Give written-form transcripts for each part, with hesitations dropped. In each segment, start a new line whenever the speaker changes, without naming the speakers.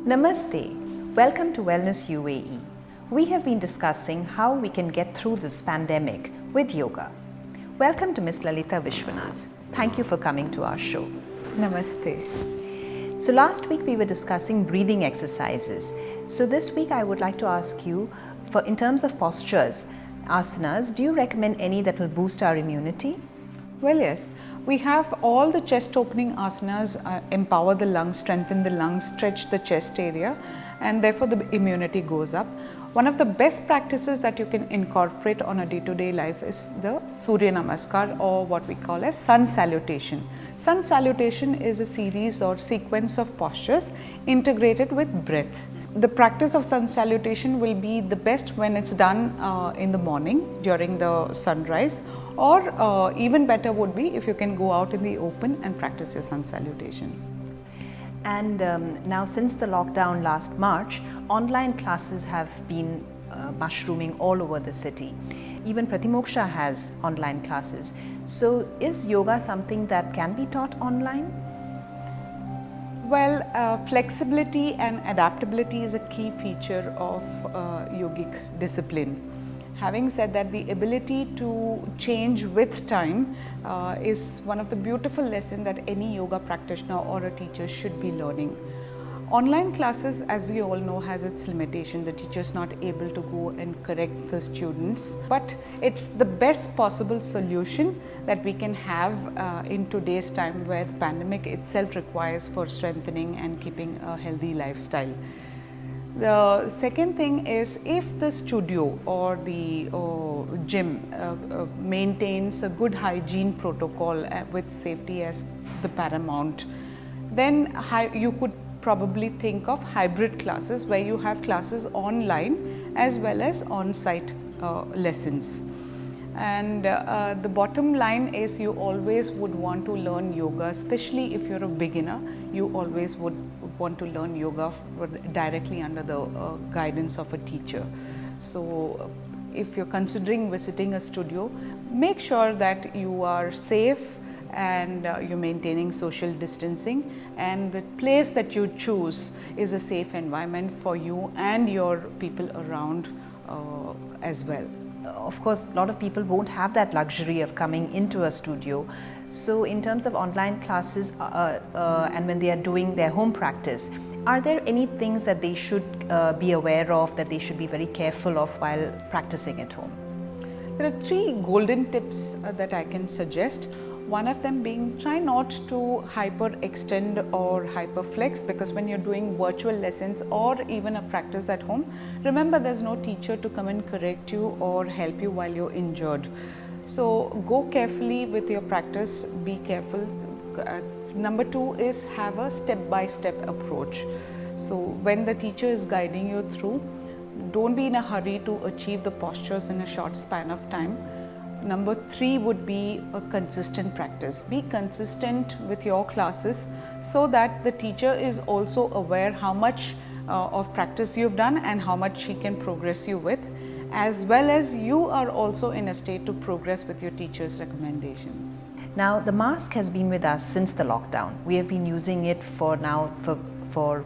Namaste. Welcome to Wellness UAE. We have been discussing how we can get through this pandemic with yoga. Welcome to Ms. Lalita Vishwanath. Thank you for coming to our show.
Namaste.
So last week we were discussing breathing exercises. So this week I would like to ask you, in terms of postures, asanas, do you recommend any that will boost our immunity?
Well, yes, we have all the chest opening asanas empower the lungs, strengthen the lungs, stretch the chest area, and therefore the immunity goes up. One of the best practices that you can incorporate on a day-to-day life is the Surya Namaskar, or what we call as sun salutation. Sun salutation is a series or sequence of postures integrated with breath. The practice of sun salutation will be the best when it's done in the morning during the sunrise, or even better would be if you can go out in the open and practice your sun salutation.
And now, since the lockdown last March, online classes have been mushrooming all over the city. Even Pratimoksha has online classes. So is yoga something that can be taught online?
Well, flexibility and adaptability is a key feature of yogic discipline. Having said that, the ability to change with time is one of the beautiful lessons that any yoga practitioner or a teacher should be learning. Online classes, as we all know, has its limitation. The teacher is not able to go and correct the students, but it's the best possible solution that we can have in today's time, where the pandemic itself requires for strengthening and keeping a healthy lifestyle. The second thing is, if the studio or the gym maintains a good hygiene protocol with safety as the paramount, then you could probably think of hybrid classes, where you have classes online as well as on-site lessons. And the bottom line is, you always would want to learn yoga, especially if you're a beginner. You always would want to learn yoga directly under the guidance of a teacher. So if you're considering visiting a studio, make sure that you are safe and you're maintaining social distancing, and the place that you choose is a safe environment for you and your people around as well.
Of course, a lot of people won't have that luxury of coming into a studio. So in terms of online classes and when they are doing their home practice, are there any things that they should be aware of, that they should be very careful of while practicing at home?
There are 3 golden tips that I can suggest. One of them being, try not to hyperextend or hyperflex, because when you're doing virtual lessons or even a practice at home, remember there's no teacher to come and correct you or help you while you're injured. So go carefully with your practice, be careful. Number 2 is, have a step-by-step approach. So when the teacher is guiding you through, don't be in a hurry to achieve the postures in a short span of time. Number 3 would be a consistent practice. Be consistent with your classes so that the teacher is also aware how much of practice you've done and how much she can progress you with, as well as you are also in a state to progress with your teacher's recommendations.
Now, the mask has been with us since the lockdown. We have been using it for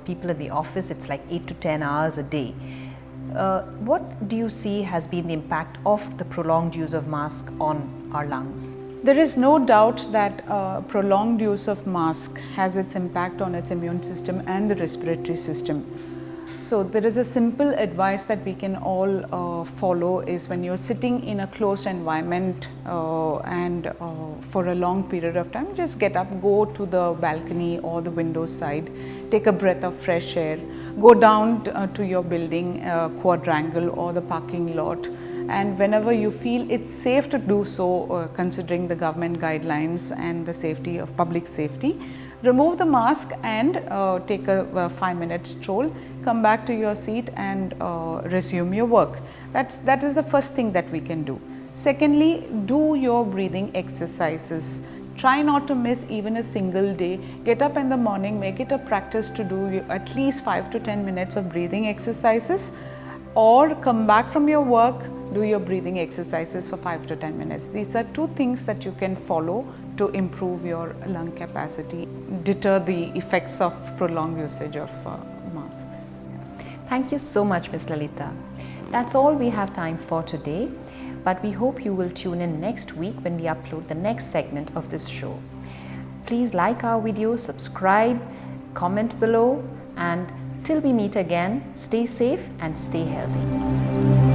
people in the office. It's like 8 to 10 hours a day. What do you see has been the impact of the prolonged use of mask on our lungs?
There is no doubt that prolonged use of mask has its impact on its immune system and the respiratory system. So there is a simple advice that we can all follow, is when you're sitting in a closed environment and for a long period of time, just get up, go to the balcony or the window side, take a breath of fresh air, go down to your building quadrangle or the parking lot, and whenever you feel it's safe to do so, considering the government guidelines and the safety of public safety, remove the mask and take a 5-minute stroll, come back to your seat and resume your work. That is the first thing that we can do. Secondly, do your breathing exercises. Try not to miss even a single day. Get up in the morning, make it a practice to do at least 5 to 10 minutes of breathing exercises, or come back from your work, do your breathing exercises for 5 to 10 minutes. These are 2 things that you can follow to improve your lung capacity, deter the effects of prolonged usage of masks.
Thank you so much, Ms. Lalita. That's all we have time for today, but we hope you will tune in next week when we upload the next segment of this show. Please like our video, subscribe, comment below, and till we meet again, stay safe and stay healthy.